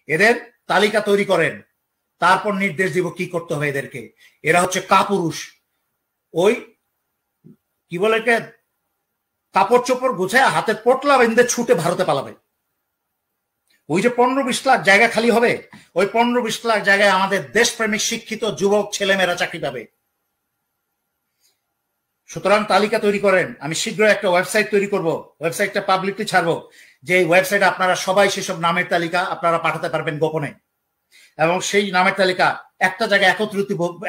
এদের তালিকা তৈরি করেন, তারপর নির্দেশ দিব কি করতে হবে এদেরকে। এরা হচ্ছে কাপুরুষ, ওই কি বলে কাপড় চোপড় গুছায় হাতে পটলা বেঁধে ছুটে ভারতে পালাবে। ওই যে 15-20 লাখ জায়গা খালি হবে, ওই 15-20 লাখ জায়গায় আমাদের দেশপ্রেমিক শিক্ষিত যুবক ছেলেমেয়েরা চাকরি পাবে। সুতরাং তালিকা তৈরি করেন। আমি শীঘ্রই একটা ওয়েবসাইট তৈরি করব, ওয়েবসাইটটা পাবলিকলি ছাড়বো, যে ওয়েবসাইটে আপনারা সবাই সেসব নামের তালিকা আপনারা পাঠাতে পারবেন গোপনে, এবং সেই নামের তালিকা একটা জায়গায়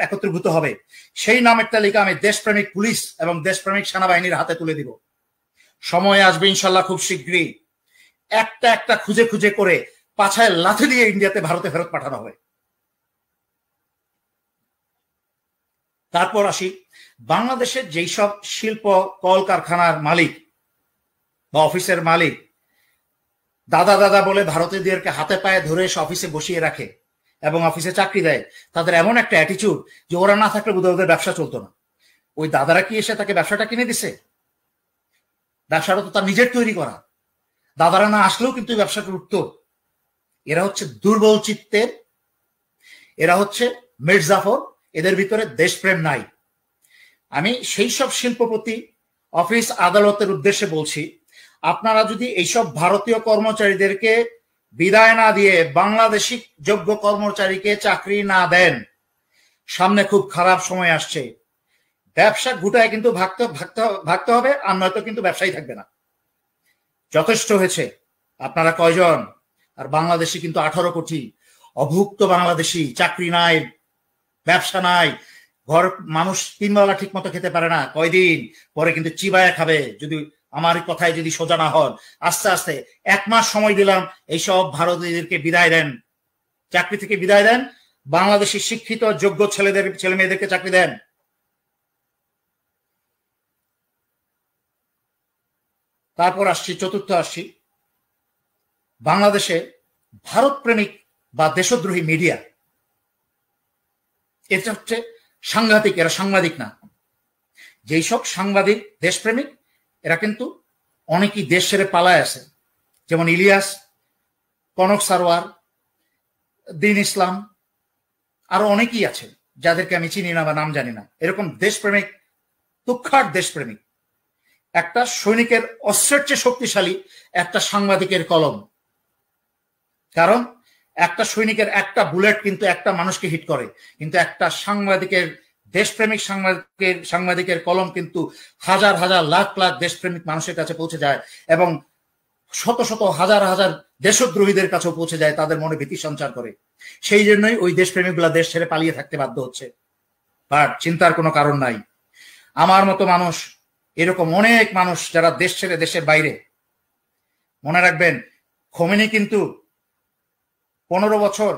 একত্রীভূত হবে। সেই নামের তালিকা আমি দেশপ্রেমিক পুলিশ এবং দেশপ্রেমিক সেনাবাহিনীর হাতে তুলে দিব। সময় আসবে ইনশাল্লাহ খুব শীঘ্রই, একটা একটা খুঁজে খুঁজে করে পাছায় লাথি দিয়ে ইন্ডিয়াতে ভারতে ফেরত পাঠানো হবে। তারপর আসি, বাংলাদেশের যেই সব শিল্প কলকারখানার মালিক বা অফিসের মালিক দাদা দাদা বলে ভারতীয়দেরকে হাতে পায়ে ধরে এসে অফিসে বসিয়ে রাখে এবং অফিসে চাকরি দেয়, তাদের এমন একটা অ্যাটিটিউড যে ওরা না থাকলে বোধহয় ওদের ব্যবসা চলতো না। ওই দাদারা কি এসে তাকে ব্যবসাটা কিনে দিছে? ব্যবসাটা তো তার নিজের তৈরি করা। দাদারা না আসলেও কিন্তু ব্যবসাটা উঠত। এরা হচ্ছে দুর্বল চিত্তের, এরা হচ্ছে মির্জাফর, এদের ভিতরে দেশপ্রেম নাই। আমি সেই সব শিল্পপতি, অফিস আদালতের উদ্দেশ্যে বলছি, আপনারা যদি এইসব ভারতীয় কর্মচারীদেরকে বিদায় না দিয়ে বাংলাদেশি যোগ্য কর্মচারীকে চাকরি না দেন, সামনে খুব খারাপ সময় আসছে। ব্যবসা গুটায় কিন্তু ভাগতে হবে, আর নয়তো কিন্তু ব্যবসায়ী থাকবে না। যথেষ্ট হয়েছে। আপনারা কয়জন? আর বাংলাদেশি কিন্তু 18 কোটি। অভুক্ত বাংলাদেশি, চাকরি নাই, ব্যবসা নাই, ঘর মানুষ 3 বেলা ঠিক মতো খেতে পারে না, কয়দিন পরে কিন্তু চিবায়া খাবে যদি আমার কথায় যদি সোজা না হন। আস্তে আস্তে 1 মাস সময় দিলাম, এইসব ভারতীয়দেরকে বিদায় দেন, চাকরি থেকে বিদায় দেন, বাংলাদেশি শিক্ষিত যোগ্য ছেলে মেয়েদেরকে চাকরি দেন। তারপর আসছি, চতুর্থ আসছি, বাংলাদেশে ভারত প্রেমিক বা দেশদ্রোহী মিডিয়া, এটা হচ্ছে সাংঘাতিক। এরা সাংবাদিক না। যেই সব সাংবাদিক দেশপ্রেমিক, এরা কিন্তু অনেকেই দেশ ছেড়ে পালায় আছে, যেমন ইলিয়াস, কনক সারোয়ার, দিন ইসলাম, আরো অনেকেই আছে যাদেরকে আমি চিনি না বা নাম জানি না। এরকম দেশপ্রেমিক, তুচ্ছাট দেশপ্রেমিক। একটা সৈনিকের অস্ত্রের চেয়ে শক্তিশালী একটা সাংবাদিকের কলম। কারণ একটা সৈনিকের একটা বুলেট কিন্তু একটা মানুষকে হিট করে, কিন্তু একটা সাংবাদিকের, দেশপ্রেমিক সাংবাদিকের কলম কিন্তু হাজার হাজার লাখ লাখ দেশপ্রেমিক মানুষের কাছে পৌঁছে যায় এবং শত শত হাজার হাজার দেশদ্রোহীদের কাছেও পৌঁছে যায়, তাদের মনে ভীতি সঞ্চার করে। সেই জন্যই ওই দেশপ্রেমিকগুলা দেশ ছেড়ে পালিয়ে থাকতে বাধ্য হচ্ছে। বাট চিন্তার কোনো কারণ নাই। আমার মতো মানুষ, এরকম অনেক মানুষ যারা দেশ ছেড়ে দেশের বাইরে। মনে রাখবেন, খোমেনি কিন্তু 15 বছর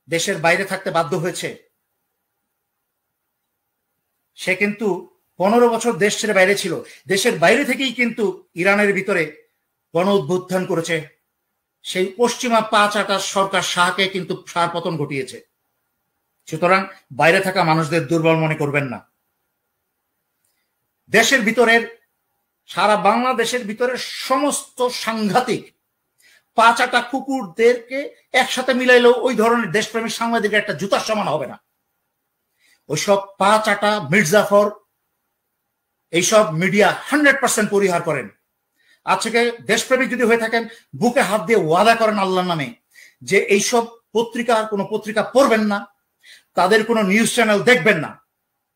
দেশের বাইরে থাকতে বাধ্য হয়েছে। সে কিন্তু 15 বছর দেশ ছেড়ে বাইরে ছিল। দেশের বাইরে থেকেই কিন্তু ইরানের ভিতরে গণ অভ্যুত্থান করেছে। সেই পশ্চিমা পাঁচ-আটা সরকার শাহকে কিন্তু সার পতন ঘটিয়েছে। সুতরাং বাইরে থাকা মানুষদের দুর্বল মনে করবেন না। দেশের ভিতরের, সারা বাংলাদেশের ভিতরের সমস্ত সাংঘাতিক পাঁচ-আটা কুকুরদেরকে একসাথে মিলাইলেও ওই ধরনের দেশপ্রেমিক সাংবাদিকের একটা জুতার সমান হবে না। ওইসব পাঁচ-আটা মির্জাফর, এইসব মিডিয়া 100% পরিহার করেন। আজকে দেশপ্রেমিক যদি হয়ে থাকেন, বুকে হাত দিয়ে ওয়াদা করেন আল্লাহর নামে যে এইসব কোনো পত্রিকা পড়বেন না, তাদের কোনো নিউজ চ্যানেল দেখবেন না।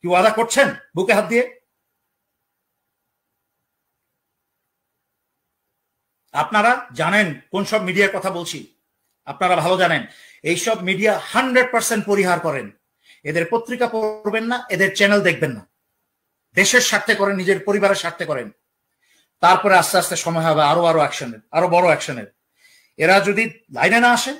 কি ওয়াদা করছেন বুকে হাত দিয়ে? আপনারা জানেন কোন সব মিডিয়ার কথা বলছি, আপনারা ভালো জানেন। এইসব মিডিয়া 100% পরিহার করেন। এদের পত্রিকা পড়বেন না, এদের চ্যানেল দেখবেন না। দেশের স্বার্থে করেন, নিজের পরিবারের স্বার্থে করেন। তারপরে আস্তে আস্তে সময় হবে আরো অ্যাকশনের, আরো বড় অ্যাকশনের। এরা যদি লাইনে না আসে,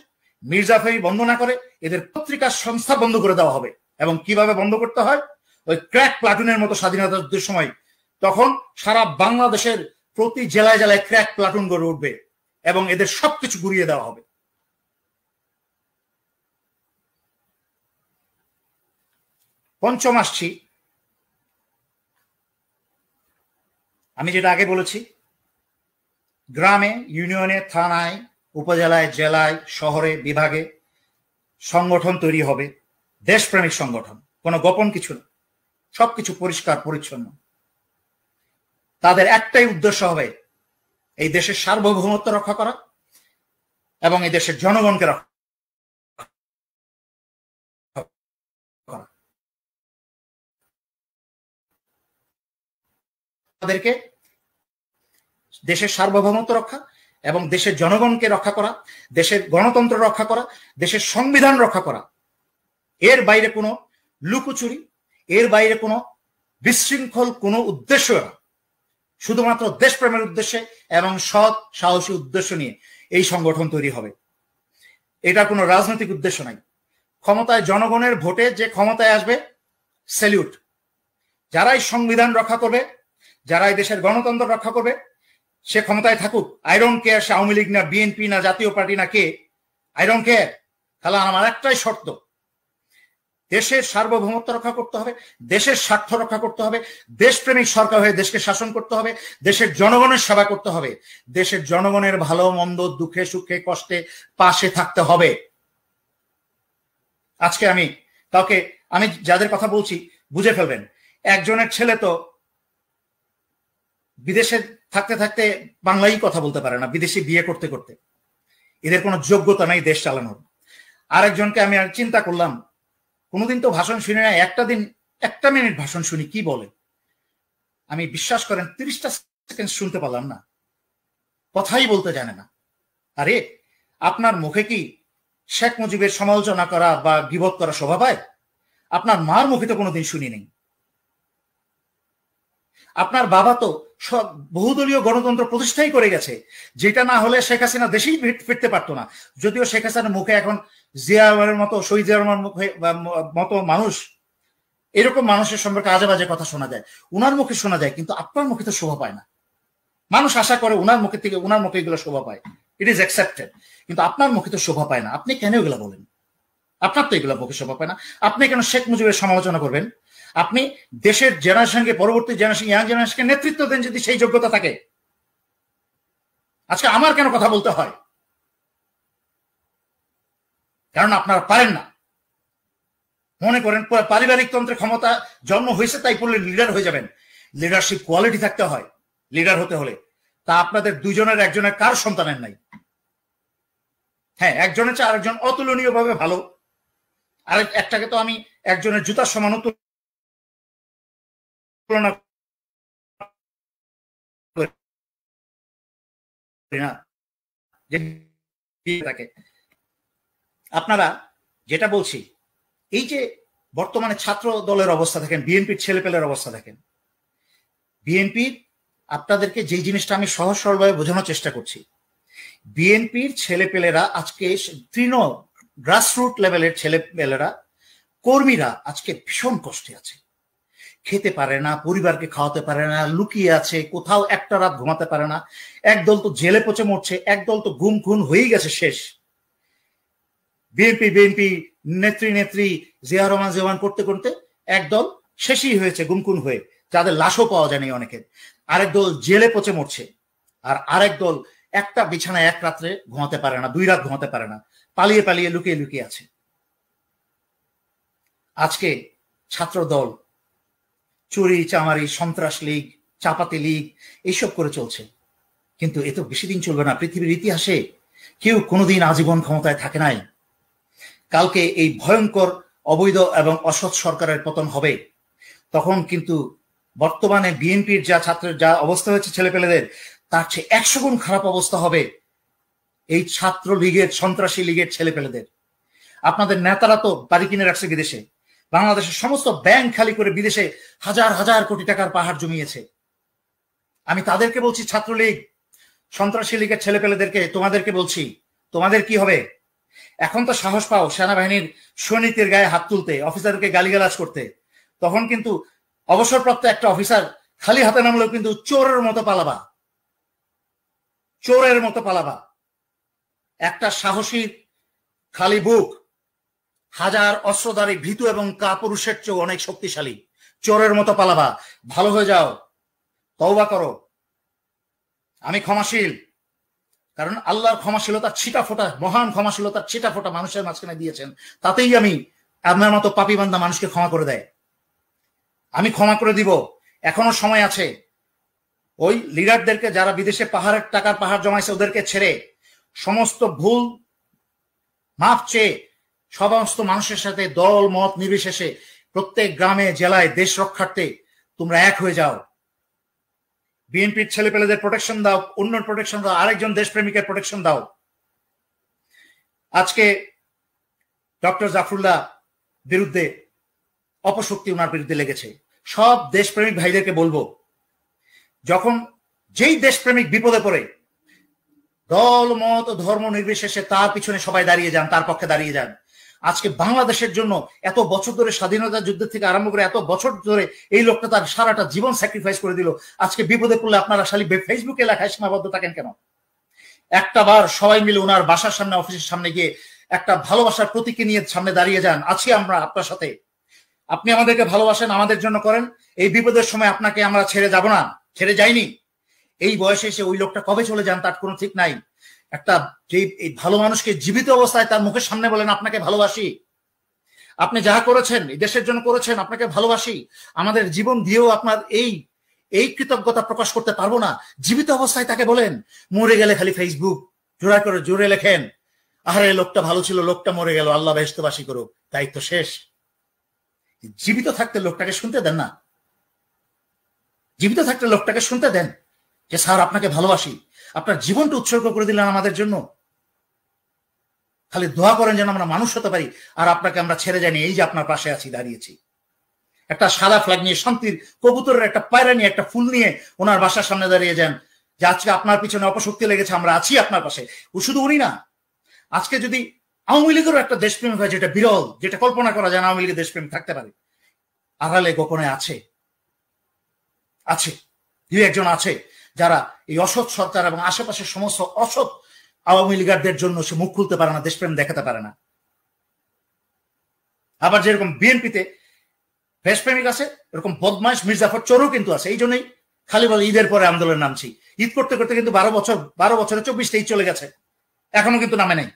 মির্জাফরি বন্ধ না করে, এদের পত্রিকার সংস্থা বন্ধ করে দেওয়া হবে। এবং কিভাবে বন্ধ করতে হয়, ওই ক্র্যাক প্লাটুনের মতো স্বাধীনতা যুদ্ধের সময়, তখন সারা বাংলাদেশের প্রতি জেলায় জেলায় ক্র্যাক প্লাটুন গড়ে উঠবে এবং এদের সবকিছু গুড়িয়ে দেওয়া হবে। পঞ্চম আসছি, আমি যেটা আগে বলেছি, গ্রামে, ইউনিয়নে, থানায়, উপজেলায়, জেলায়, শহরে, বিভাগে সংগঠন তৈরি হবে, দেশপ্রেমিক সংগঠন, কোনো গোপন কিছু না, সবকিছু পরিষ্কার পরিচ্ছন্ন। তাদের একটাই উদ্দেশ্য হবে এই দেশের সার্বভৌমত্ব রক্ষা করা এবং এই দেশের জনগণকে রক্ষা করা। তাদেরকে দেশের সার্বভৌমত্ব রক্ষা এবং দেশের জনগণকে রক্ষা করা, দেশের গণতন্ত্র রক্ষা করা, দেশের সংবিধান রক্ষা করা। এর বাইরে কোনো লুকোচুরি, এর বাইরে কোনো বিশৃঙ্খল কোনো উদ্দেশ্য না, শুধুমাত্র দেশপ্রেমের উদ্দেশ্যে এবং সৎ সাহসী উদ্দেশ্য নিয়ে এই সংগঠন তৈরি হবে। এটা কোনো রাজনৈতিক উদ্দেশ্য নাই। ক্ষমতায় জনগণের ভোটে যে ক্ষমতায় আসবে, স্যালিউট। যারাই সংবিধান রক্ষা করবে, যারা এই দেশের গণতন্ত্র রক্ষা করবে, সে ক্ষমতায় থাকুক। আই ডোন্ট কেয়ার সে আওয়ামী লীগ না, বিএনপি না, জাতীয় পার্টি না, কে, আই ডোন্ট কেয়ার। তাহলে আমার একটাই শর্ত, দেশের সার্বভৌমত্ব রক্ষা করতে হবে, দেশের স্বার্থ রক্ষা করতে হবে, দেশপ্রেমিক সরকার হয়ে দেশকে শাসন করতে হবে, দেশের জনগণের সেবা করতে হবে, দেশের জনগণের ভালো মন্দ, দুঃখে সুখে কষ্টে পাশে থাকতে হবে। আজকে আমি যাদের কথা বলছি বুঝে ফেলবেন, একজনের ছেলে তো বিদেশে থাকতে থাকতে বাংলাই কথা বলতে পারে না, বিদেশে বিয়ে করতে করতে। এদের কোনো যোগ্যতা নাই দেশ চালানোর। আরেকজনকে আমি চিন্তা করলাম, কোনোদিন তো ভাষণ শুনি না, একটা মিনিট ভাষণ শুনি, কি বলে। আমি বিশ্বাস করেন 30টা সেকেন্ড শুনতে পারলাম না, কথাই বলতে জানে না। আরে আপনার মুখে কি শেখ মুজিবের সমালোচনা করা বা গীবত করা শোভা পায়? আপনার মার মুখে তো কোনোদিন শুনি নেই। আপনার বাবা তো বহুদলীয় গণতন্ত্র প্রতিষ্ঠাই করে গেছে, যেটা না হলে শেখ হাসিনা দেশেই ফিরতে পারতো না। যদিও শেখ হাসিনার মুখে এখন জিয়ার মতো, শহীদ জিয়ার মতো মানুষ, এরকম মানুষের সম্পর্কে আজে বাজে কথা শোনা যায়, উনার মুখে শোনা যায়, কিন্তু আপনার মুখে তো শোভা পায় না। মানুষ আশা করে উনার মুখে এগুলো শোভা পায়, ইট ইজ অ্যাকসেপ্টেড, কিন্তু আপনার মুখে তো শোভা পায় না। আপনি কেন এগুলো বলেন? আপনার তো এগুলো মুখে শোভা পায় না। আপনি কেন শেখ মুজিবের সমালোচনা করবেন? আপনি দেশের জেনারেশনকে, পরবর্তী জেনারেশন, ইয়াং জেনারেশনকে নেতৃত্ব দেন যদি সেই যোগ্যতা থাকে। আজকে আমার কেন কথা বলতে হয়? কারণ আপনারা পারেন না। মনে করেন পারিবারিক তন্ত্রে ক্ষমতা জন্ম হয়েছে তাই পড়লে লিডার হয়ে যাবেন। লিডারশিপ কোয়ালিটি থাকতে হয় লিডার হতে হলে। তা আপনাদের দুজনের একজনের কার সন্তানের নাই? হ্যাঁ, একজনের চেয়ে আরেকজন অতুলনীয় ভাবে ভালো, আরেক একটাকে তো আমি একজনের জুতার সমান তুলনা করি না। আপনারা যেটা বলছি, এই যে বর্তমানে ছাত্র দলের অবস্থা দেখেন, বিএনপির ছেলেপেলের অবস্থা দেখেন। বিএনপির, আপনাদেরকে যে জিনিসটা আমি সহজ সরলভাবে বোঝানোর চেষ্টা করছি, বিএনপির ছেলেপেলেরা আজকে গ্রাসরুট লেভেলের ছেলেপেলেরা, কর্মীরা আজকে ভীষণ কষ্টে আছে। খেতে পারে না, পরিবারকে খাওয়াতে পারে না, লুকিয়ে আছে, কোথাও একটা রাত ঘুমাতে পারে না। একদল তো জেলে পচে মরছে, একদল তো গুম খুন হয়েই গেছে শেষ। বিএনপি নেত্রী জিয়া রহমান করতে করতে একদল শেষই হয়েছে গুমকুন হয়ে, যাদের লাশও পাওয়া যায়নি অনেকের। আরেক দল জেলে পচে মরছে, আর আরেক দল একটা বিছানায় এক রাত্রে ঘুমাতে পারে না, 2 রাত ঘুমাতে পারে না, পালিয়ে পালিয়ে লুকিয়ে লুকিয়ে আছে। আজকে ছাত্র দল চুরি চামারি, সন্ত্রাস লীগ, চাপাতি লীগ এইসব করে চলছে, কিন্তু এ তো বেশি দিন চলবে না। পৃথিবীর ইতিহাসে কেউ কোনোদিন আজীবন ক্ষমতায় থাকে নাই। কালকে এই ভয়ঙ্কর অবৈধ এবং অসৎ সরকারের পতন হবে, তখন কিন্তু বর্তমানে বিএনপির যা ছাত্রের যা অবস্থা হয়েছে ছেলেপেলেদের, তার চেয়ে 100 গুণ খারাপ অবস্থা হবে এই ছাত্র লীগের, সন্ত্রাসী লীগের ছেলেপেলেদের। আপনাদের নেতারা তো বাড়ি কিনে রাখছে বিদেশে, বাংলাদেশের সমস্ত ব্যাংক খালি করে বিদেশে হাজার হাজার কোটি টাকার পাহাড় জমিয়েছে। আমি তাদেরকে বলছি, ছাত্রলীগ সন্ত্রাসী লীগের ছেলেপেলেদেরকে, তোমাদেরকে বলছি, তোমাদের কি হবে? এখন তো সাহস পাও সেনাবাহিনীর সৈনিকদের গায়ে হাত তুলতে, অফিসারকে গালিগালাজ করতে, তখন কিন্তু অবসরপ্রাপ্ত একটা অফিসার খালি হাতে নামলেও কিন্তু চোরের মতো পালাবা, চোরের মতো পালাবা। একটা সাহসী খালি বুক হাজার অস্ত্রধারী ভীতু এবং কাপুরুষের চেয়েও অনেক শক্তিশালী, চোরের মতো পালাবা। ভালো হয়ে যাও, তওবা করো। আমি ক্ষমাশীল, কারণ আল্লাহর ক্ষমাশীলতার ছিটা ফোটা, মহান ক্ষমাশীলতার ছিটা ফোটা মানুষের মাঝখানে দিয়েছেন, তাতেই আমি আপনার মতো পাপী বান্দা মানুষকে ক্ষমা করে দেয়। আমি ক্ষমা করে দিব, এখনো সময় আছে। ওই লিডারদেরকে যারা বিদেশে পাহাড়ের টাকার পাহাড় জমাইছে ওদেরকে ছেড়ে সমস্ত ভুল মাপ চেয়ে সমস্ত মানুষের সাথে দল মত নির্বিশেষে প্রত্যেক গ্রামে জেলায় দেশ রক্ষার্থে তোমরা এক হয়ে যাও। বিএনপির ছেলেপেলেদের প্রোটেকশন দাও, অন্য প্রোটেকশন দাও, আরেকজন দেশপ্রেমিকের প্রোটেকশন দাও। আজকে ডক্টর জাফরুল্লাহ বিরুদ্ধে অপশক্তি ওনার বিরুদ্ধে লেগেছে। সব দেশপ্রেমিক ভাইদেরকে বলবো, যখন যেই দেশপ্রেমিক বিপদে পড়ে দল মত ধর্ম নির্বিশেষে তার পিছনে সবাই দাঁড়িয়ে যান, তার পক্ষে দাঁড়িয়ে যান। আজকে বাংলাদেশের জন্য এত বছর ধরে স্বাধীনতা যুদ্ধের থেকে আরম্ভ করে এত বছর ধরে এই লোকটা তার সারাটা জীবন স্যাক্রিফাইস করে দিল। আজকে বিপদে পড়লে আপনারা খালি ফেসবুকে লেখায় সীমাবদ্ধ থাকেন কেন? একটা বার সবাই মিলে ওনার বাসার সামনে, অফিসের সামনে গিয়ে একটা ভালোবাসার প্রতীকী নিয়ে সামনে দাঁড়িয়ে যান। আছি আমরা আপনার সাথে, আপনি আমাদেরকে ভালোবাসেন, আমাদের জন্য করেন। এই বিপদের সময় আপনাকে আমরা ছেড়ে যাব না, ছেড়ে যাইনি। এই বয়সে এসে ওই লোকটা কবে চলে যান তার কোনো ঠিক নাই। একটা যে এই ভালো মানুষকে জীবিত অবস্থায় তার মুখের সামনে বলেন আপনাকে ভালোবাসি, আপনি যা করেছেন এই দেশের জন্য করেছেন, আপনাকে ভালোবাসি, আমাদের জীবন দিয়েও আপনার এই কৃতজ্ঞতা প্রকাশ করতে পারবো না। জীবিত অবস্থায় তাকে বলেন। মরে গেলে খালি ফেসবুক জোরে লেখেন, আরে লোকটা ভালো ছিল, লোকটা মরে গেল, আল্লাহ বেহেশতবাসী করুক, দায়িত্ব শেষ। জীবিত থাকতে লোকটাকে শুনতে দেন না, জীবিত থাকতে লোকটাকে শুনতে দেন যে স্যার আপনাকে ভালোবাসি, আপনার জীবনটা উৎসর্গ করে দিলেন আমাদের জন্য, খালি দোয়া করেন যেন আমরা মানুষ হতে পারি, আর আপনাকে আমরা ছেড়ে যাইনি, এই যে আপনার পাশে আছি, দাঁড়িয়েছি। একটা সাদা ফ্ল্যাগ নিয়ে, শান্তির কবুতরের একটা পায়রা নিয়ে, একটা ফুল নিয়ে ওনার বাসার সামনে দাঁড়িয়ে যান যে আজকে আপনার পিছনে অপশক্তি লেগেছে, আমরা আছি আপনার পাশে। ও শুধু উনি না, আজকে যদি আওয়ামী লীগেরও একটা দেশপ্রেম হয়, যেটা বিরল, যেটা কল্পনা করা যায় না আওয়ামী লীগের দেশপ্রেম থাকতে পারে, আড়ালে গোপনে আছে দুই একজন আছে যারা এই অসৎ সরকার এবং আশেপাশের সমস্ত অসৎ আওয়ামী লীগারদের জন্য সে মুখ খুলতে পারে না, দেশপ্রেম দেখাতে পারে না। আবার যেরকম বিএনপিতে দেশপ্রেমিক আছে, এরকম বদমাইশ মির্জাফর চোরও কিন্তু আছে। এই জন্যই খালি বলে ঈদের পরে আন্দোলন নামছি। ঈদ করতে করতে কিন্তু 12 বছরে 24টা ঈদ চলে গেছে, এখনো কিন্তু নামে নাই,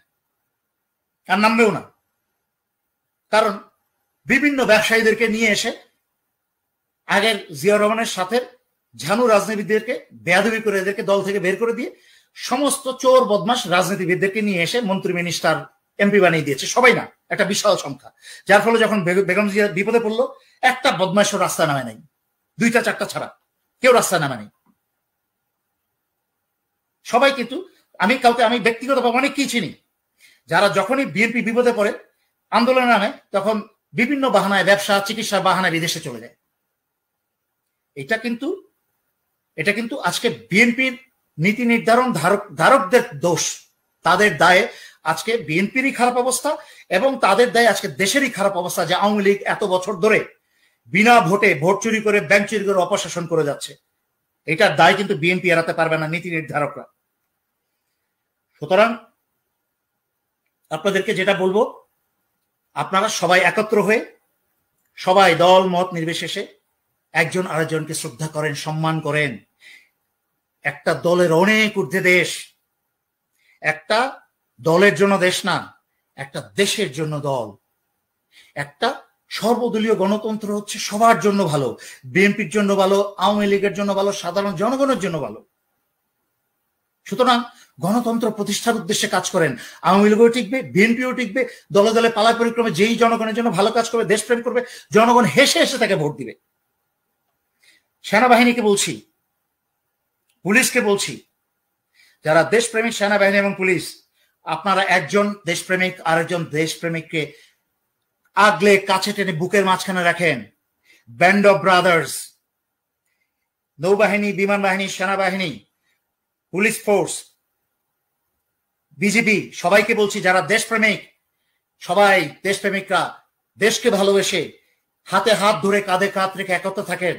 আর নামবেও না। কারণ বিভিন্ন ব্যবসায়ীদেরকে নিয়ে এসে আগের জিয়া রহমানের সাথে ঝানু রাজনীতিবিদদেরকে বেয়াদবি করে এদেরকে দল থেকে বের করে দিয়ে সমস্ত চোর বদমাস রাজনীতিবিদদেরকে নিয়ে এসে মন্ত্রী মিনিস্টার এমপি বানিয়ে দিয়েছে। সবাই না, একটা বিশাল সংখ্যা। যার ফলে যখন বেগম জিয়া বিপদে পড়লো, একটা বদমাইশও রাস্তায় নামে নাই, 2-4টা ছাড়া কেউ রাস্তায় নামে নাই। সবাই কিন্তু, আমি ব্যক্তিগতভাবে অনেককেই চিনি যারা যখনই বিএনপি বিপদে পড়ে আন্দোলনে নামে, তখন বিভিন্ন বাহানায়, ব্যবসা চিকিৎসার বাহানায় বিদেশে চলে যায়। এটা কিন্তু আজকে বিএনপির নীতি নির্ধারণ ধারকদের দোষ, তাদের দায়ে আজকে বিএনপিরই খারাপ অবস্থা, এবং তাদের দায়ে আজকে দেশেরই খারাপ অবস্থা যে আওয়ামী লীগ এত বছর ধরে বিনা ভোটে ভোট চুরি করে, ব্যাংক চুরি করে অপশাসন করে যাচ্ছে। এটার দায় কিন্তু বিএনপি এড়াতে পারবে না, নীতি নির্ধারকরা। সুতরাং আপনাদেরকে যেটা বলবো, আপনারা সবাই একত্র হয়ে, সবাই দল মত নির্বিশেষে একজন আরেকজনকে শ্রদ্ধা করেন, সম্মান করেন। একটা দলের অনেক ঊর্ধ্বে দেশ, একটা দলের জন্য দেশ না, একটা দেশের জন্য দল। একটা সর্বদলীয় গণতন্ত্র হচ্ছে সবার জন্য ভালো, বিএনপির জন্য ভালো, আওয়ামী লীগের জন্য ভালো, সাধারণ জনগণের জন্য ভালো। সুতরাং গণতন্ত্র প্রতিষ্ঠার উদ্দেশ্যে কাজ করেন। আওয়ামী লীগও টিকবে, বিএনপিও টিকবে, দলে দলে পালায় পরিক্রমে যেই জনগণের জন্য ভালো কাজ করবে, দেশপ্রেম করবে, জনগণ হেসে হেসে তাকে ভোট দিবে। সেনাবাহিনীকে বলছি, পুলিশকে বলছি, যারা দেশপ্রেমিক সেনাবাহিনী এবং পুলিশ, আপনারা একজন দেশপ্রেমিক আরেকজন দেশপ্রেমিককে আগলে কাছে টেনে বুকের মাঝখানে রাখেন। ব্যান্ড অফ ব্রাদার্স, নৌবাহিনী, বিমান বাহিনী, সেনাবাহিনী, পুলিশ ফোর্স, বিজিবি, সবাইকে বলছি যারা দেশপ্রেমিক, সবাই দেশপ্রেমিকরা দেশকে ভালোবেসে হাতে হাত ধরে কাঁধে কাঁধ রেখে একত্র থাকেন।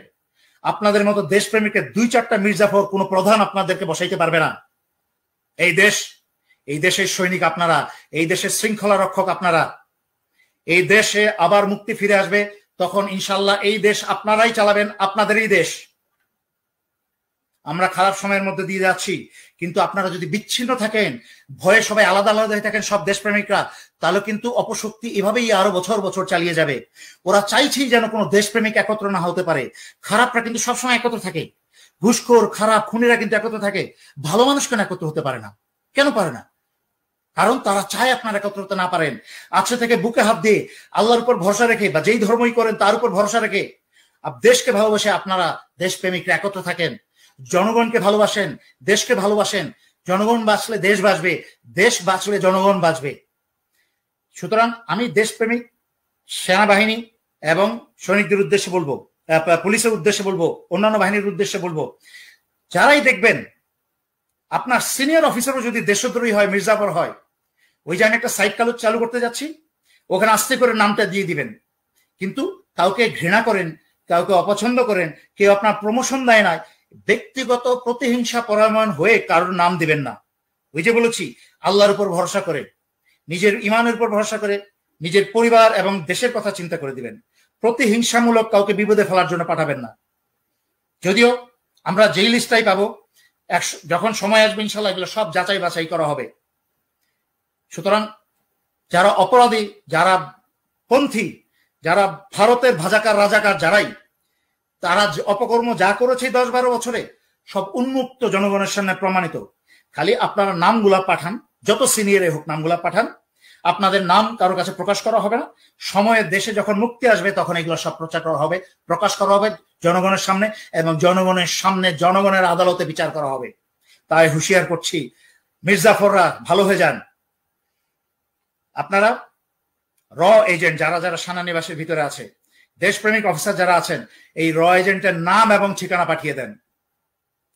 আপনাদের মতো দেশপ্রেমিকের 2-4টা মির্জাফর কোন প্রধান আপনাদেরকে বসাইতে পারবে না। এই দেশের সৈনিক আপনারা, এই দেশের শৃঙ্খলা রক্ষক আপনারা। এই দেশে আবার মুক্তি ফিরে আসবে, তখন ইনশাল্লাহ এই দেশ আপনারাই চালাবেন, আপনাদেরই দেশ। আমরা খারাপ সময়ের মধ্যে দিয়ে যাচ্ছি, কিন্তু আপনারা যদি বিচ্ছিন্ন থাকেন, ভয়ে সবাই আলাদা আলাদা হয়ে থাকেন সব দেশপ্রেমিকরা, তাহলে কিন্তু অপশক্তি এভাবেই আরো বছর বছর চালিয়ে যাবে। ওরা চাইছেই যেন কোনো দেশপ্রেমিক একত্র না হতে পারে। খারাপরা কিন্তু সবসময় একত্র থাকে, ঘুষখোর খারাপ খুনিরা কিন্তু একত্র থাকে, ভালো মানুষ কেন একত্র হতে পারে না? কেন পারে না? কারণ তারা চায় আপনারা একত্র হতে না পারেন। আজকে থেকে বুকে হাত দিয়ে আল্লাহর উপর ভরসা রেখে বা যেই ধর্মই করেন তার উপর ভরসা রেখে দেশকে ভালোবাসে আপনারা দেশপ্রেমিকরা একত্র থাকেন, জনগণকে ভালোবাসেন, দেশকে ভালোবাসেন। জনগণ বাঁচলে দেশ বাঁচবে, দেশ বাঁচলে জনগণ বাঁচবে। সুতরাং আমি দেশপ্রেমিক সেনাবাহিনী এবং সৈনিকদের উদ্দেশ্যে বলবো, পুলিশের উদ্দেশ্যে বলবো, অন্যান্য বাহিনীর উদ্দেশ্যে বলবো, যারাই দেখবেন আপনার সিনিয়র অফিসারও যদি দেশদ্রোহী হয়, মির্জাফর হয়, ওই যে আমি একটা সাইট চালু করতে যাচ্ছি, ওখানে আস্তে করে নামটা দিয়ে দিবেন। কিন্তু কাউকে ঘৃণা করেন, কাউকে অপছন্দ করেন, কেউ আপনার প্রমোশন দেয় না, ব্যক্তিগত প্রতিহিংসা পরায়ণ হয়ে কারোর নাম দিবেন না। ওই যে বলেছি, আল্লাহর উপর ভরসা করে, নিজের ইমানের উপর ভরসা করে, নিজের পরিবার এবং দেশের কথা চিন্তা করে দিবেন। প্রতিহিংসামূলক কাউকে বিপদে ফেলার জন্য পাঠাবেন না। যদিও আমরা যেই লিস্টটাই পাবো, যখন সময় আসবে ইনশাল্লাহ এগুলো সব যাচাই বাছাই করা হবে। সুতরাং যারা অপরাধী, যারা পন্থী, যারা ভারতের ভাজাকার রাজাকার, যারাই তারা অপকর্ম যা করেছে 10-12 বছরে সব উন্মুক্ত জনগণের সামনে প্রমাণিত। খালি আপনারা নামগুলা পাঠান, যত সিনিয়রে হোক নামগুলা পাঠান, আপনাদের নাম কারোর কাছে প্রকাশ করা হবে না। সময়ের দেশে যখন মুক্তি আসবে তখন এগুলো সব প্রচার করা হবে, প্রকাশ করা হবে জনগণের সামনে, এবং জনগণের সামনে জনগণের আদালতে বিচার করা হবে। তাই হুঁশিয়ার করছি, মির্জাফররা ভালো হয়ে যান। আপনারা র এজেন্ট যারা যারা সেনানিবাসের ভিতরে আছে, দেশপ্রেমিক অফিসার যারা আছেন, এই র এজেন্টের নাম এবং ঠিকানা পাঠিয়ে দেন।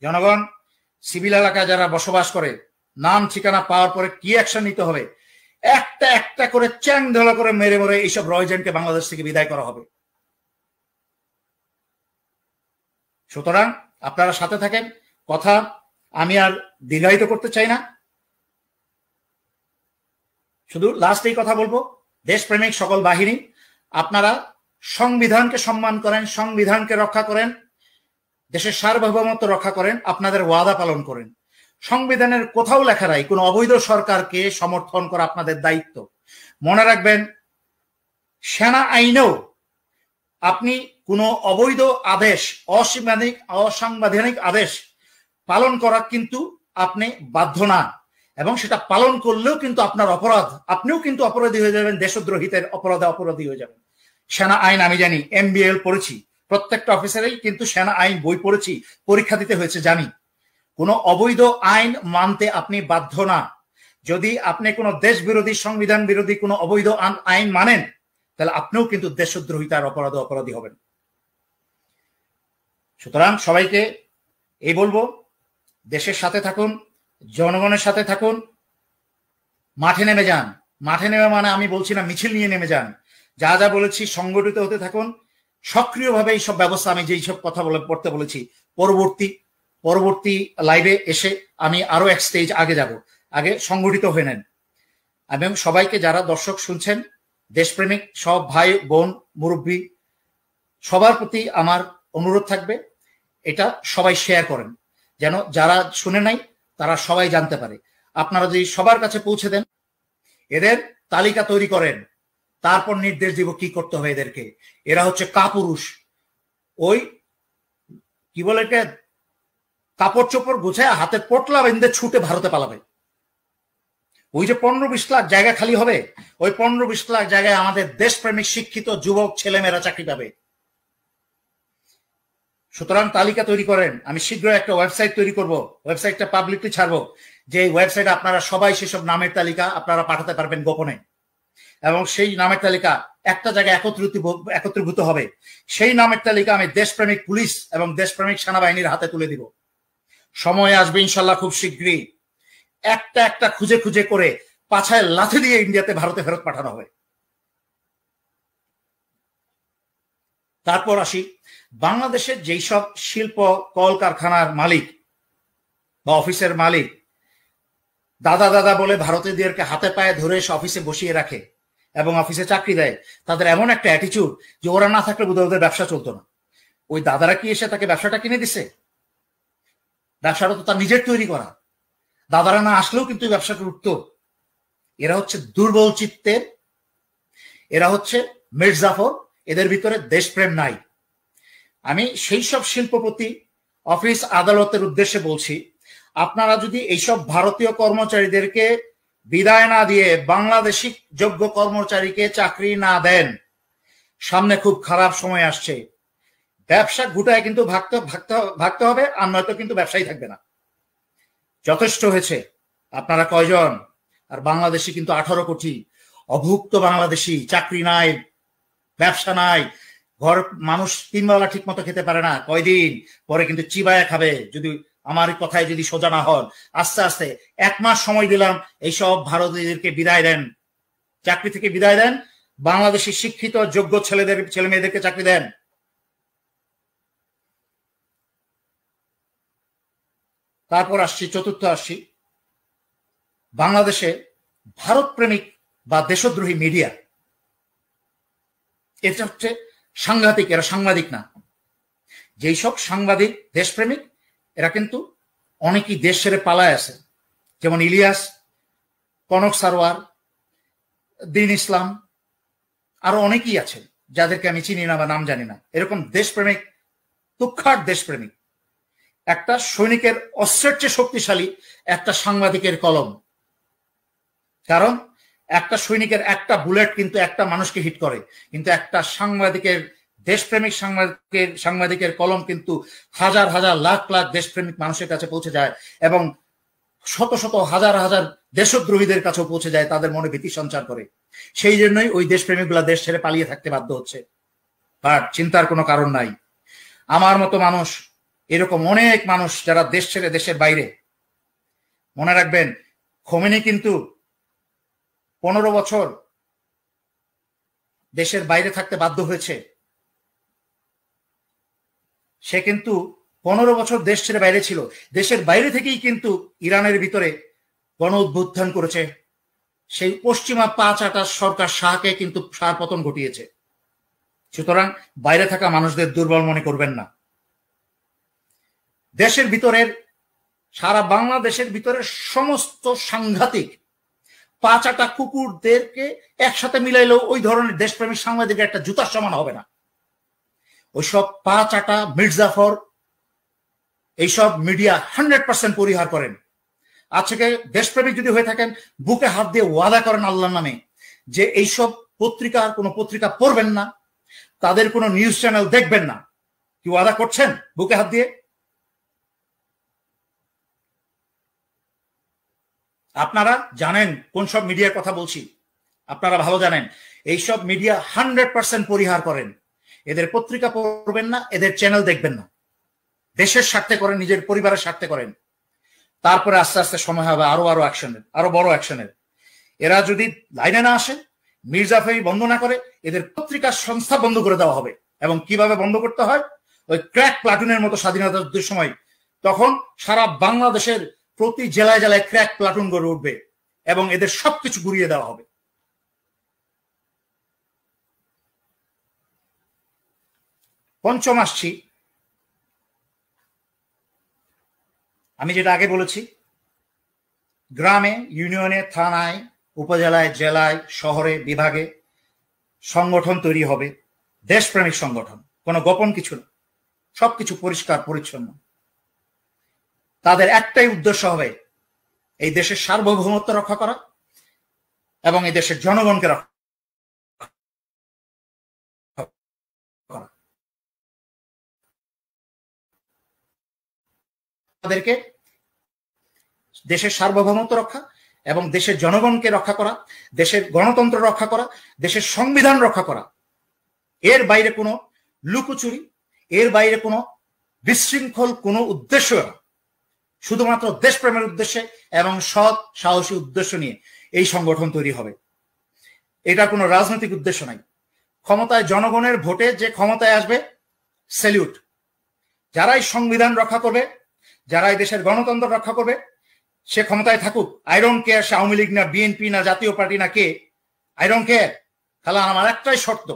জনগণ সিভিল এলাকায় যারা বসবাস করে, নাম ঠিকানা পাওয়ার পরে কি অ্যাকশন নিতে হবে, একটা একটা করে চ্যাং ধলা করে মেরে মেরে এইসব র এজেন্টকে বাংলাদেশ থেকে বিদায় করা হবে। সুতরাং আপনারা সাথে থাকেন। কথা আমি আর দীর্ঘায়িত করতে চাই না, শুধু লাস্ট এই কথা বলবো, দেশপ্রেমিক সকল বাহিনী, আপনারা সংবিধানকে সম্মান করেন, সংবিধানকে রক্ষা করেন, দেশের সার্বভৌমত্ব রক্ষা করেন, আপনাদের ওয়াদা পালন করেন। সংবিধানের কোথাও লেখা নাই কোন অবৈধ সরকারকে সমর্থন করা আপনাদের দায়িত্ব। মনে রাখবেন, সেনা আইনেও আপনি কোনো অবৈধ আদেশ, অসাংবিধানিক আদেশ পালন করা কিন্তু আপনি বাধ্য না, এবং সেটা পালন করলেও কিন্তু আপনার অপরাধ, আপনিও কিন্তু অপরাধী হয়ে যাবেন, দেশদ্রোহিতের অপরাধে অপরাধী হয়ে যাবেন। সেনা আইন আমি জানি, MBL পড়েছি, প্রত্যেকটা অফিসারেই কিন্তু সেনা আইন বই পড়েছি, পরীক্ষা দিতে হয়েছে, জানি। কোনো অবৈধ আইন মানতে আপনি বাধ্য না। যদি আপনি কোনো দেশ বিরোধী, সংবিধান বিরোধী কোনো অবৈধ আইন মানেন, তাহলে আপনিও কিন্তু দেশদ্রোহিতার অপরাধে অপরাধী হবেন। সুতরাং সবাইকে এই বলবো, দেশের সাথে থাকুন, জনগণের সাথে থাকুন, মাঠে নেমে যান। মাঠে নেমে মানে আমি বলছি না মিছিল নিয়ে নেমে যান, যা যা বলেছি সংগঠিত হতে থাকুন, সক্রিয়ভাবে এইসব ব্যবস্থা, আমি যেই সব কথা পড়তে বলেছি, পরবর্তী লাইভে এসে আমি আরো এক স্টেজ আগে যাব, আগে সংগঠিত হয়ে নেন। এবং সবাইকে যারা দর্শক শুনছেন, দেশপ্রেমিক সব ভাই বোন মুরব্বী, সবার প্রতি আমার অনুরোধ থাকবে, এটা সবাই শেয়ার করেন, যেন যারা শুনে নাই তারা সবাই জানতে পারে। আপনারা যদি সবার কাছে পৌঁছে দেন, এদের তালিকা তৈরি করেন, তারপর নির্দেশ দিব কি করতে হবে এদেরকে। এরা হচ্ছে কাপুরুষ, ওই কি বলে এটা, কাপড় চোপড় গুছায় হাতে পটলা বেঁধে ছুটে ভারতে পালাবে। ওই যে 15-20 লাখ জায়গা খালি হবে, ওই 15-20 লাখ জায়গায় আমাদের দেশপ্রেমিক শিক্ষিত যুবক ছেলেমেয়েরা চাকরি পাবে। সুতরাং তালিকা তৈরি করেন। আমি শীঘ্রই একটা ওয়েবসাইট তৈরি করব, ওয়েবসাইটটা পাবলিকলি ছাড়বো, যে ওয়েবসাইটে আপনারা সবাই সেসব নামের তালিকা আপনারা পাঠাতে পারবেন গোপনে, এবং সেই নামের তালিকা একটা জায়গায় একত্রীভূত হবে। সেই নামের তালিকা আমি দেশপ্রেমিক পুলিশ এবং দেশপ্রেমিক সেনাবাহিনীর হাতে তুলে দিব। সময় আসবে ইনশাল্লাহ খুব শীঘ্রই, একটা একটা খুঁজে খুঁজে করে পাছায় লাথি দিয়ে ইন্ডিয়াতে, ভারতে ফেরত পাঠানো হবে। তারপর আসি, বাংলাদেশের যেই সব শিল্প কলকারখানার মালিক বা অফিসের মালিক দাদা দাদা বলে ভারতীয়দেরকে হাতে পায়ে ধরে এসে অফিসে বসিয়ে রাখে এবং অফিসে চাকরি দেয়, তাদের এমন একটা অ্যাটিটিউড যে ওরা না থাকলে বোধহয় ওদের ব্যবসা চলতো না। ওই দাদারা কি এসে তাকে ব্যবসাটা কিনে দিছে? ব্যবসাটা তো তার নিজের তৈরি করা, দাদারা না আসলেও কিন্তু ব্যবসাটা উঠত। এরা হচ্ছে দুর্বল চিত্তের, এরা হচ্ছে মির্জাফর, এদের ভিতরে দেশপ্রেম নাই। আমি সেই সব শিল্পপতি, অফিস আদালতের উদ্দেশ্যে বলছি, আপনারা যদি এইসব ভারতীয় কর্মচারীদেরকে বিদায় না দিয়ে বাংলাদেশি যোগ্য কর্মচারীকে চাকরি না দেন, সামনে খুব খারাপ সময় আসছে। ব্যবসা গুটায় কিন্তু ভাগতে হবে, আর নয়তো কিন্তু ব্যবসায়ী থাকবে না। যথেষ্ট হয়েছে। আপনারা কয়জন? আর বাংলাদেশি কিন্তু 18 কোটি। অভুক্ত বাংলাদেশি, চাকরি নাই, ব্যবসা নাই, ঘর মানুষ 3 বেলা ঠিক মতো খেতে পারে না, কয়দিন পরে কিন্তু চিবায়া খাবে যদি আমার কথায় যদি সোজা না হন। আস্তে আস্তে 1 মাস সময় দিলাম, এইসব ভারতীয়দেরকে বিদায় দেন, চাকরি থেকে বিদায় দেন, বাংলাদেশি শিক্ষিত যোগ্য ছেলে মেয়েদেরকে চাকরি দেন। তারপর আসছি, চতুর্থ আসছি, বাংলাদেশে ভারত প্রেমিক বা দেশদ্রোহী মিডিয়া, এটা হচ্ছে সাংঘাতিক। এরা সাংবাদিক না। যেই সব সাংবাদিক দেশপ্রেমিক, এরা কিন্তু অনেকেই দেশ ছেড়ে পালায় আছে, যেমন ইলিয়াস, কনক সারোয়ার, দিন ইসলাম, আরো অনেকেই আছে যাদেরকে আমি চিনি না বা নাম জানি না। এরকম দেশপ্রেমিক, তুচ্ছাট দেশপ্রেমিক। একটা সৈনিকের অস্ত্রের চেয়ে শক্তিশালী একটা সাংবাদিকের কলম। কারণ একটা সৈনিকের একটা বুলেট কিন্তু একটা মানুষকে হিট করে, কিন্তু একটা সাংবাদিকের, দেশপ্রেমিক সাংবাদিকের কলম কিন্তু হাজার হাজার লাখ লাখ দেশপ্রেমিক মানুষের কাছে পৌঁছে যায়, এবং শত শত হাজার হাজার দেশদ্রোহীদের কাছেও পৌঁছে যায়, তাদের মনে ভীতি সঞ্চার করে। সেই জন্যই ওই দেশপ্রেমিকগুলা দেশ ছেড়ে পালিয়ে থাকতে বাধ্য হচ্ছে। বাট চিন্তার কোনো কারণ নাই। আমার মতো মানুষ, এরকম অনেক মানুষ যারা দেশ ছেড়ে দেশের বাইরে। মনে রাখবেন, খোমেনি কিন্তু 15 বছর দেশের বাইরে থাকতে বাধ্য হয়েছে। সে কিন্তু 15 বছর দেশ ছেড়ে বাইরে ছিল। দেশের বাইরে থেকেই কিন্তু ইরানের ভিতরে গণ অভ্যুত্থান করেছে। সেই পশ্চিমা পাঁচ-আটা সরকার শাহকে কিন্তু পতন ঘটিয়েছে। সুতরাং বাইরে থাকা মানুষদের দুর্বল মনে করবেন না। দেশের ভিতরের, সারা বাংলাদেশের ভিতরে সমস্ত সাংঘাতিক 5-8টা কুকুরদেরকে একসাথে মিলাইলেও ওই ধরনের দেশপ্রেমিক সাংবাদিকের একটা জুতার সমান হবে না। ওইসব 5-8টা মির্জাফর, এইসব মিডিয়া 100% পরিহার করেন। আজকে দেশপ্রেমিক যদি হয়ে থাকেন, বুকে হাত দিয়ে ওয়াদা করেন আল্লাহর নামে যে এইসব পত্রিকার কোনো পত্রিকা পড়বেন না, তাদের কোনো নিউজ চ্যানেল দেখবেন না। কি ওয়াদা করছেন বুকে হাত দিয়ে? আপনারা জানেন কোন সব মিডিয়ার কথা বলছি, আপনারা ভালো জানেন। এইসব মিডিয়া 100% পরিহার করেন। এদের পত্রিকা পড়বেন না, এদের চ্যানেল দেখবেন না। দেশের স্বার্থে করেন, নিজের পরিবারের স্বার্থে করেন। তারপরে আস্তে আস্তে সময় হবে আরো অ্যাকশনের, আরো বড় অ্যাকশনের। এরা যদি লাইনে না আসে, মির্জাফরি বন্ধ না করে, এদের পত্রিকার সংস্থা বন্ধ করে দেওয়া হবে। এবং কিভাবে বন্ধ করতে হয়, ওই ক্র্যাক প্লাটুনের মতো স্বাধীনতা যুদ্ধের সময়, তখন সারা বাংলাদেশের প্রতি জেলায় জেলায় ক্র্যাক প্লাটুন গড়ে উঠবে এবং এদের সবকিছু গুড়িয়ে দেওয়া হবে। পঞ্চম আসছি, আমি যেটা আগে বলেছি, গ্রামে, ইউনিয়নে, থানায়, উপজেলায়, জেলায়, শহরে, বিভাগে সংগঠন তৈরি হবে, দেশপ্রেমিক সংগঠন, কোনো গোপন কিছু না, সবকিছু পরিষ্কার পরিচ্ছন্ন। তাদের একটাই উদ্দেশ্য হবে এই দেশের সার্বভৌমত্ব রক্ষা করা এবং এই দেশের জনগণকে রক্ষা করা। তাদেরকে দেশের সার্বভৌমত্ব রক্ষা এবং দেশের জনগণকে রক্ষা করা, দেশের গণতন্ত্র রক্ষা করা, দেশের সংবিধান রক্ষা করা। এর বাইরে কোনো লুকোচুরি, এর বাইরে কোনো বিশৃঙ্খল কোনো উদ্দেশ্য না। শুধুমাত্র দেশপ্রেমের উদ্দেশ্যে এবং সৎ সাহসী উদ্দেশ্য নিয়ে এই সংগঠন তৈরি হবে। এটা কোনো রাজনৈতিক উদ্দেশ্য নাই। ক্ষমতায়, জনগণের ভোটে যে ক্ষমতায় আসবে, স্যালিউট। যারাই সংবিধান রক্ষা করবে, যারা এই দেশের গণতন্ত্র রক্ষা করবে, সে ক্ষমতায় থাকুক। আই ডোন্ট কেয়ার সে আওয়ামী লীগ না, বিএনপি না, জাতীয় পার্টি না, কে, আই ডোন্ট কেয়ার। তাহলে আমার একটাই শর্ত,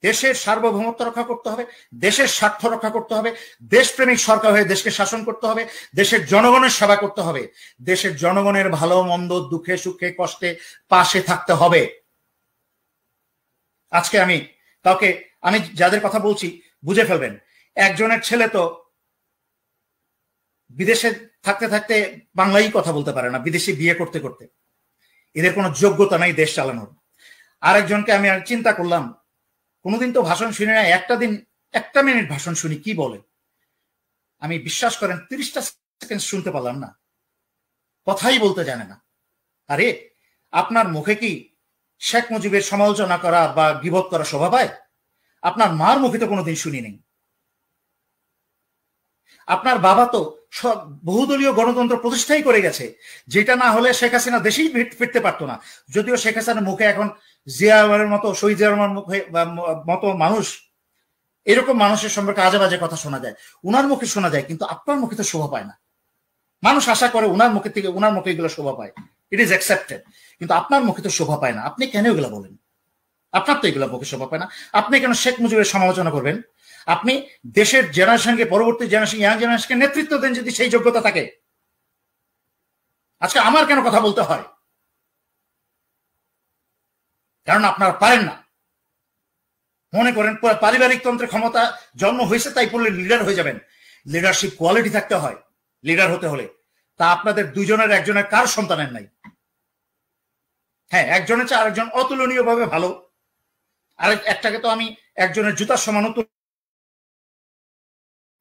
দেশের সার্বভৌমত্ব রক্ষা করতে হবে, দেশের স্বার্থ রক্ষা করতে হবে, দেশপ্রেমিক সরকার হয়ে দেশকে শাসন করতে হবে, দেশের জনগণের সেবা করতে হবে, দেশের জনগণের ভালো মন্দ দুঃখে সুখে কষ্টে পাশে থাকতে হবে। আজকে আমি যাদের কথা বলছি বুঝে ফেলবেন, একজনের ছেলে তো বিদেশে থাকতে থাকতে বাংলাই কথা বলতে পারে না, বিদেশে বিয়ে করতে করতে। এদের কোনো যোগ্যতা নাই দেশ চালানোর। আরেকজনকে আমি চিন্তা করলাম, কোনোদিন তো ভাষণ শুনি না, একটা মিনিট ভাষণ শুনি, কি বলে। আমি বিশ্বাস করেন 30টা সেকেন্ড শুনতে পারলাম না, কথাই বলতে জানে না। আরে আপনার মুখে কি শেখ মুজিবের সমালোচনা করা বা গীবত করা শোভা পায়? আপনার মার মুখে তো কোনোদিন শুনি নেই। আপনার বাবা তো বহুদলীয় গণতন্ত্র প্রতিষ্ঠাই করে গেছে, যেটা না হলে শেখ হাসিনা দেশেই ফিরতে পারতো না। যদিও শেখ হাসিনার মুখে এখন জিয়াউরের মতো, শহীদ জিয়াউর মতো মানুষ, এরকম মানুষের সম্পর্কে আজে বাজে কথা শোনা যায়, উনার মুখে শোনা যায়, কিন্তু আপনার মুখে তো শোভা পায় না। মানুষ আশা করে উনার মুখে এগুলো শোভা পায়, ইট ইজ অ্যাকসেপ্টেড, কিন্তু আপনার মুখে তো শোভা পায় না। আপনি কেন এগুলো বলেন? আপনার তো এগুলো মুখে শোভা পায় না। আপনি কেন শেখ মুজিবের সমালোচনা করবেন? আপনি দেশের জেনারেশনকে, পরবর্তী জেনারেশন, ইয়াং জেনারেশনকে নেতৃত্ব দেন যদি সেই যোগ্যতা থাকে। আজকে আমার কেন কথা বলতে হয়? কারণ আপনারা পারেন না। মনে করেন পারিবারিক তন্ত্রে ক্ষমতা জন্ম হয়েছে তাই পড়লে লিডার হয়ে যাবেন। লিডারশিপ কোয়ালিটি থাকতে হয় লিডার হতে হলে। তা আপনাদের দুজনের একজনের কার সন্তানের নাই? হ্যাঁ, একজনের চেয়ে আরেকজন অতুলনীয় ভাবে ভালো, আর একটাকে তো আমি একজনের জুতার সমান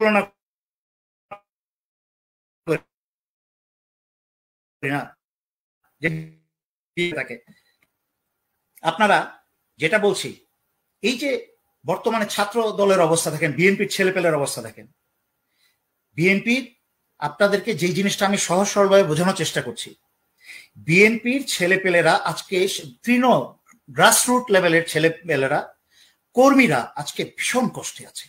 তুলনা করি না। আপনারা যেটা বলছি, এই যে বর্তমানে ছাত্র দলের অবস্থা দেখেন, বিএনপির ছেলেপেলের অবস্থা দেখেন। বিএনপির আপনাদেরকে যেই জিনিসটা আমি সহজ সরলভাবে বোঝানোর চেষ্টা করছি, বিএনপির ছেলেপেলেরা আজকে গ্রাসরুট লেভেলের ছেলেপেলেরা, কর্মীরা আজকে ভীষণ কষ্টে আছে।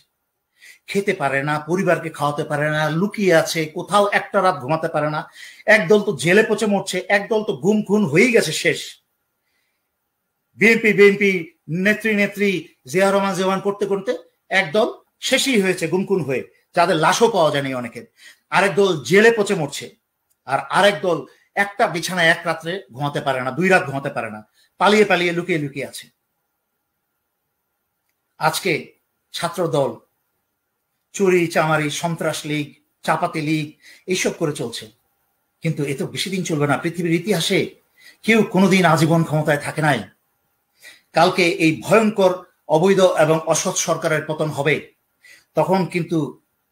খেতে পারে না, পরিবারকে খাওয়াতে পারে না, লুকিয়ে আছে, কোথাও একটা রাত ঘুমাতে পারে না। একদল তো জেলে পচে মরছে, একদল তো গুম খুন হয়েই গেছে শেষ। বিএনপি নেত্রী জিয়া রহমান করতে করতে একদল শেষই হয়েছে গুমখুন হয়ে, যাদের লাশও পাওয়া যায়নি অনেকের। আরেক দল জেলে পচে মরছে, আর আরেক দল একটা বিছানায় এক রাত্রে ঘুমাতে পারে না, 2 রাত ঘুমাতে পারে না, পালিয়ে পালিয়ে লুকিয়ে লুকিয়ে আছে। আজকে ছাত্র দল চুরি চামারি, সন্ত্রাস লীগ, চাপাতি লীগ এইসব করে চলছে, কিন্তু এ তো বেশি দিন চলবে না। পৃথিবীর ইতিহাসে কেউ কোনোদিন আজীবন ক্ষমতায় থাকে নাই। কালকে এই ভয়ঙ্কর অবৈধ এবং অসৎ সরকারের পতন হবে, তখন কিন্তু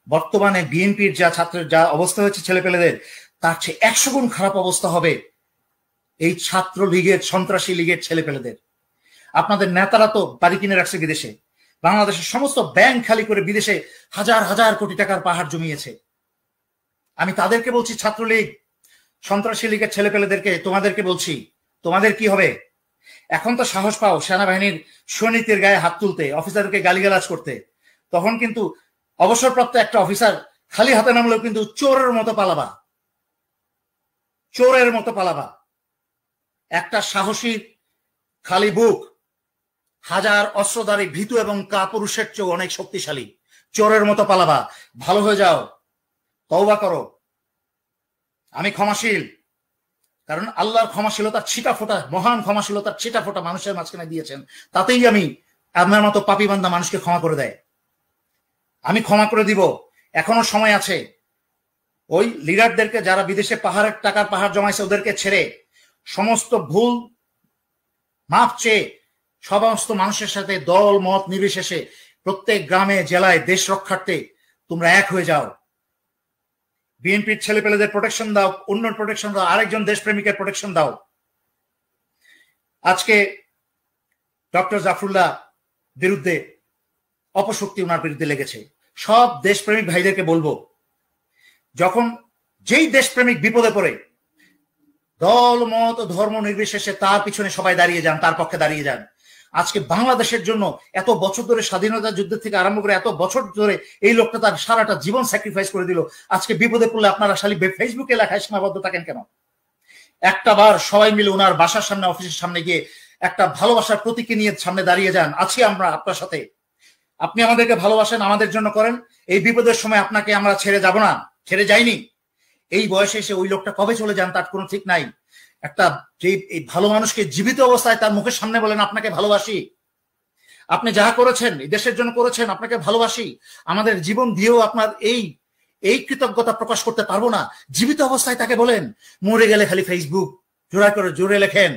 বর্তমানে বিএনপির ছাত্রের যা অবস্থা হয়েছে ছেলেপেলেদের, তার চেয়ে 100 গুণ খারাপ অবস্থা হবে এই ছাত্র লীগের, সন্ত্রাসী লীগের ছেলেপেলেদের। আপনাদের নেতারা তো বাড়ি কিনে রাখছে বিদেশে, বাংলাদেশের সমস্ত ব্যাংক খালি করে বিদেশে হাজার হাজার কোটি টাকার পাহাড় জমিয়েছে। আমি তাদেরকে বলছি, ছাত্রলীগ সন্ত্রাসী লীগের ছেলেপেলেদেরকে, তোমাদেরকে বলছি, তোমাদের কি হবে? এখন তো সাহস পাও সেনাবাহিনীর সৈনিকদের গায়ে হাত তুলতে, অফিসারকে গালিগালাজ করতে। তখন কিন্তু অবসরপ্রাপ্ত একটা অফিসার খালি হাতে নামলেও কিন্তু চোরের মতো পালাবা, চোরের মতো পালাবা। একটা সাহসী খালি বুক হাজার অস্ত্রধারী ভীতু এবং কাপুরুষের চেয়েও অনেক শক্তিশালী, চোরের মতো পালাবা। ভালো হয়ে যাও, তওবা করো। আমি ক্ষমাশীল, কারণ আল্লাহর ক্ষমাশীলতার ছিটা ফোটা, মহান ক্ষমাশীলতার ছিটা ফোটা মানুষের মাঝখানে দিয়েছেন, তাতেই আমি আপনার মতো পাপী বান্দা মানুষকে ক্ষমা করে দেয়। আমি ক্ষমা করে দিব, এখনো সময় আছে। ওই লিডারদেরকে, যারা বিদেশে টাকার পাহাড় জমাইছে, ওদেরকে ছেড়ে সমস্ত ভুল মাপ চেয়ে সমস্ত মানুষের সাথে দল মত নির্বিশেষে প্রত্যেক গ্রামে জেলায় দেশ রক্ষার্থে তোমরা এক হয়ে যাও। বিএনপির ছেলেপেলেদের প্রোটেকশন দাও, অন্য প্রোটেকশন দাও, আরেকজন দেশপ্রেমিকের প্রোটেকশন দাও। আজকে ডক্টর জাফরুল্লাহ বিরুদ্ধে অপশক্তি ওনার বিরুদ্ধে লেগেছে। সব দেশপ্রেমিক ভাইদেরকে বলবো, যখন যেই দেশপ্রেমিক বিপদে পড়ে, দল মত ধর্ম নির্বিশেষে তার পিছনে সবাই দাঁড়িয়ে যান, তার পক্ষে দাঁড়িয়ে যান। আজকে বাংলাদেশের জন্য এত বছর ধরে, স্বাধীনতা যুদ্ধের থেকে আরম্ভ করে এত বছর ধরে এই লোকটা তার সারাটা জীবন স্যাক্রিফাইস করে দিল। আজকে বিপদে পড়লে আপনারা খালি ফেসবুকে লেখায় সীমাবদ্ধ থাকেন কেন? একটা বার সবাই মিলে ওনার বাসার সামনে, অফিসের সামনে গিয়ে একটা ভালোবাসার প্রতীকী নিয়ে সামনে দাঁড়িয়ে যান, আছি আমরা আপনার সাথে, আপনি আমাদেরকে ভালোবাসেন, আমাদের জন্য করেন, এই বিপদের সময় আপনাকে আমরা ছেড়ে যাব না, ছেড়ে যাইনি। এই বয়সে এসে ওই লোকটা কবে চলে যান তার কোনো ঠিক নাই। একটা যে এই ভালো মানুষকে জীবিত অবস্থায় তার মুখের সামনে বলেন আপনাকে ভালোবাসি, আপনি যা করেছেন এই দেশের জন্য করেছেন, আপনাকে ভালোবাসি, আমাদের জীবন দিয়েও আপনার এই এই কৃতজ্ঞতা প্রকাশ করতে পারবো না। জীবিত অবস্থায় তাকে বলেন, মরে গেলে খালি ফেসবুক জোড়া করে জোরে লেখেন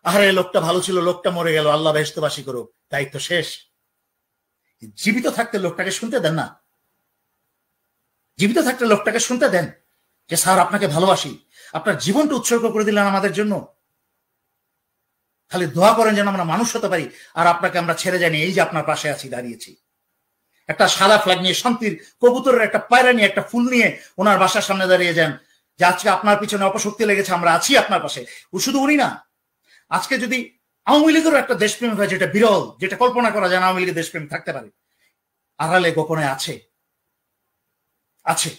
আরে লোকটা ভালো ছিল, লোকটা মরে গেল, আল্লাহ বেহেশতবাসী করো, দায়িত্ব শেষ। জীবিত থাকতে লোকটাকে শুনতে দেন না, জীবিত থাকতে লোকটাকে শুনতে দেন যে স্যার আপনাকে ভালোবাসি, আপনার জীবনটা উৎসর্গ করে দিলেন আমাদের জন্য, খালি দোয়া করেন যেন আমরা মানুষ হতে পারি, আর আপনাকে আমরা ছেড়ে যাইনি, এই যে আপনার পাশে আছি, দাঁড়িয়েছি। একটা সাদা ফ্ল্যাগ নিয়ে, শান্তির কবুতরের একটা পায়রা নিয়ে, একটা ফুল নিয়ে ওনার বাসার সামনে দাঁড়িয়ে যান যে আজকে আপনার পিছনে অপশক্তি লেগেছে, আমরা আছি আপনার পাশে। ও শুধু উনি না, আজকে যদি আওয়ামী লীগেরও একটা দেশপ্রেম হয়, যেটা বিরল, যেটা কল্পনা করা যায় না আওয়ামী লীগের দেশপ্রেম থাকতে পারে, আড়ালে গোপনে আছে, আছে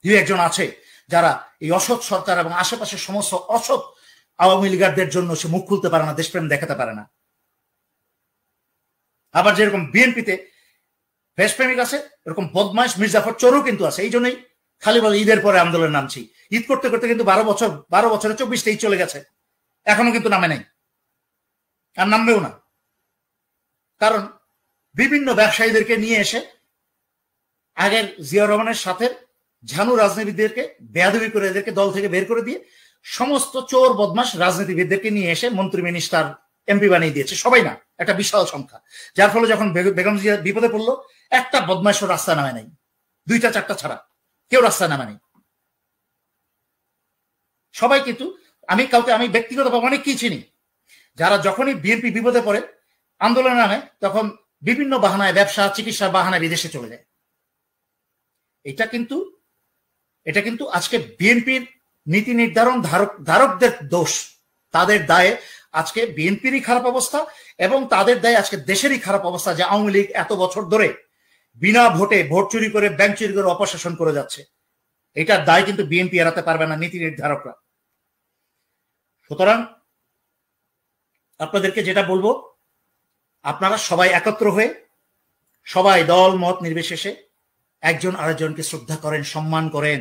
দুই একজন আছে যারা এই অসৎ সরকার এবং আশেপাশের সমস্ত অসৎ আওয়ামী লীগারদের জন্য সে মুখ খুলতে পারে না, দেশপ্রেম দেখাতে পারে না। আবার যেরকম বিএনপিতে দেশপ্রেমিক আছে, এরকম বদমাইশ মির্জাফর চোরও কিন্তু আছে। এই জন্যই খালি বলে ঈদের পরে আন্দোলন নামছি, ঈদ করতে করতে কিন্তু 12 বছরে 24 চলে গেছে, এখনো কিন্তু নামে নাই, আর নামবেও না। কারণ বিভিন্ন ব্যবসায়ীদেরকে নিয়ে এসে আগের জিয়াউর রহমানের সাথে ঝানু রাজনীতিবিদদেরকে বেয়াদবি করে এদেরকে দল থেকে বের করে দিয়ে সমস্ত চোর বদমাশ রাজনীতিবিদদেরকে নিয়ে এসে মন্ত্রী মিনিস্টার এমপি বানিয়ে দিয়েছে, সবাই না, একটা বিশাল সংখ্যা। যার ফলে যখন বেগম জিয়া বিপদে পড়লো, একটা বদমাশও রাস্তা নামে নাই, 2-4টা ছাড়া কেউ রাস্তা নামে নাই। সবাই কিন্তু আমি ব্যক্তিগতভাবে অনেককেই চিনি যারা যখনই বিএনপি বিপদে পড়ে আন্দোলনে নামে, তখন বিভিন্ন বাহানায়, ব্যবসা চিকিৎসার বাহানায় বিদেশে চলে যায়। এটা কিন্তু আজকে বিএনপির নীতি নির্ধারণ ধারকদের দোষ, তাদের দায়ে আজকে বিএনপিরই খারাপ অবস্থা, এবং তাদের দায়ে আজকে দেশেরই খারাপ অবস্থা, যে আওয়ামী লীগ এত বছর ধরে বিনা ভোটে ভোট চুরি করে, ব্যাংক চুরি করে অপশাসন করে যাচ্ছে। এটার দায় কিন্তু বিএনপি এড়াতে পারবে না, নীতি নির্ধারকরা। সুতরাং আপনাদেরকে যেটা বলবো, আপনারা সবাই একত্র হয়ে, সবাই দল মত নির্বিশেষে একজন আরেকজনকে শ্রদ্ধা করেন, সম্মান করেন।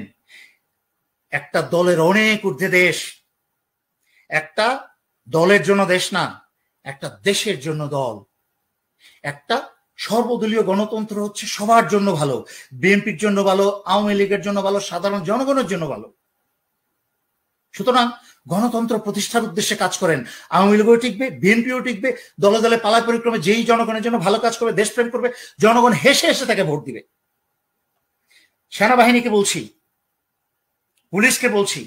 একটা দলের অনেক ঊর্ধ্বে দেশ, একটা দলের জন্য দেশ না, একটা দেশের জন্য দল। একটা সর্বদলীয় গণতন্ত্র হচ্ছে সবার জন্য ভালো, বিএনপির জন্য ভালো, আওয়ামী লীগের জন্য ভালো, সাধারণ জনগণের জন্য ভালো। সুতরাং গণতন্ত্র প্রতিষ্ঠার উদ্দেশ্যে কাজ করেন, আওয়ামী লীগও টিকবে, বিএনপিও টিকবে, দলে দলে পালায় পরিক্রমে যেই জনগণের জন্য ভালো কাজ করবে, দেশপ্রেম করবে, জনগণ হেসে হেসে তাকে ভোট দিবে। সেনাবাহিনীকে বলছি, পুলিশকে বলছি,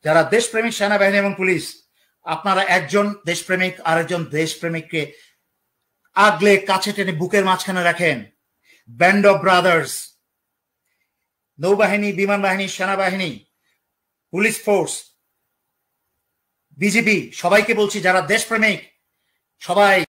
যারা দেশপ্রেমিক সেনাবাহিনী এবং পুলিশ, আপনারা একজন দেশপ্রেমিক আরেকজন দেশপ্রেমিককে আগলে কাছে টেনে বুকের মাঝখানে রাখেন। ব্যান্ড অফ ব্রাদার্স, নৌবাহিনী, বিমান বাহিনী, সেনাবাহিনী, পুলিশ ফোর্স, বিজিবি, সবাইকে বলছি যারা দেশপ্রেমিক, সবাই